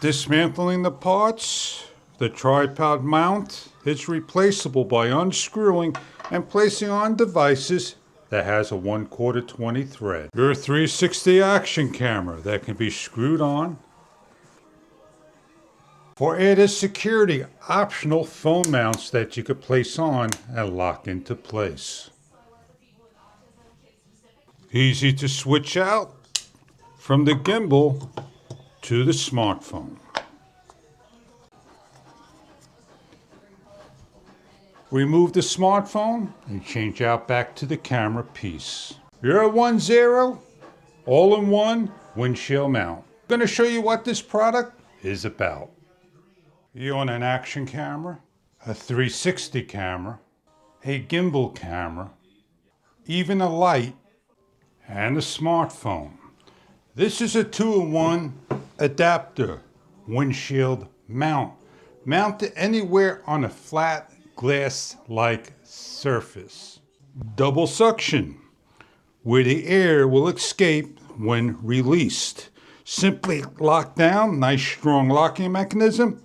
Dismantling the parts, the tripod mount is replaceable by unscrewing and placing on devices that has a 1/4 20 thread. Your 360 action camera that can be screwed on. For added security, optional phone mounts that you could place on and lock into place. Easy to switch out from the gimbal to the smartphone. Remove the smartphone and change out back to the camera piece. You're at 1-0, all-in-one windshield mount. I'm going to show you what this product is about. You own an action camera, a 360 camera, a gimbal camera, even a light, and a smartphone. This is a 2-in-1 adapter windshield mount. Mount it anywhere on a flat glass-like surface. Double suction, where the air will escape when released. Simply lock down, nice strong locking mechanism.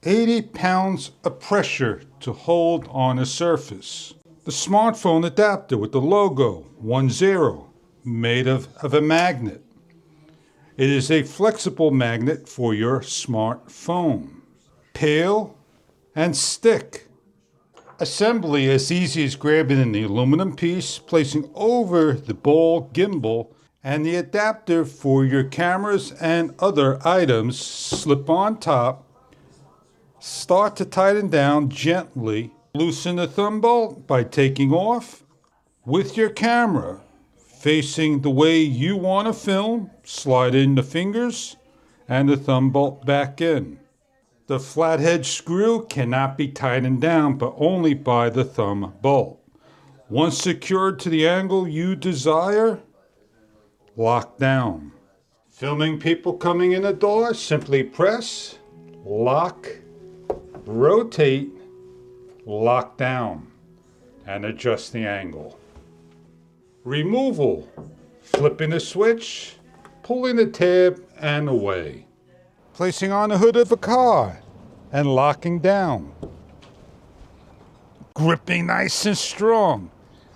80 pounds of pressure to hold on a surface. The smartphone adapter with the logo 10, made of a magnet. It is a flexible magnet for your smartphone. Pail and stick. Assembly as easy as grabbing in the aluminum piece, placing over the ball gimbal, and the adapter for your cameras and other items slip on top. Start to tighten down gently. Loosen the thumb bolt by taking off. With your camera facing the way you want to film, slide in the fingers and the thumb bolt back in. The flathead screw cannot be tightened down, but only by the thumb bolt. Once secured to the angle you desire, lock down. Filming people coming in the door, simply press, lock, rotate, lock down, and adjust the angle. Removal, flipping the switch, pulling the tab, and away. Placing on the hood of a car and locking down. Gripping nice and strong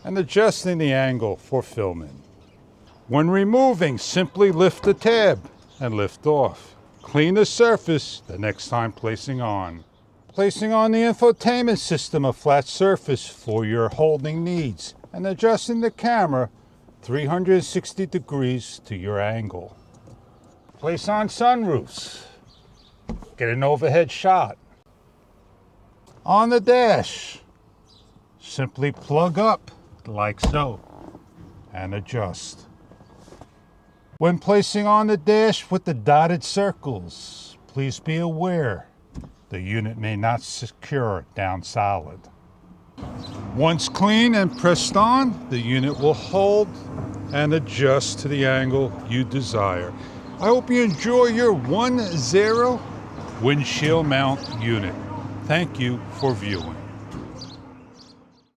and adjusting the angle for filming. When removing, simply lift the tab and lift off. Clean the surface the next time placing on. Placing on the infotainment system, a flat surface for your holding needs, and adjusting the camera 360 degrees to your angle. Place on sunroofs. Get an overhead shot. On the dash, simply plug up like so and adjust. When placing on the dash with the dotted circles, please be aware the unit may not secure down solid. Once clean and pressed on, the unit will hold and adjust to the angle you desire. I hope you enjoy your 1-0 windshield mount unit. Thank you for viewing.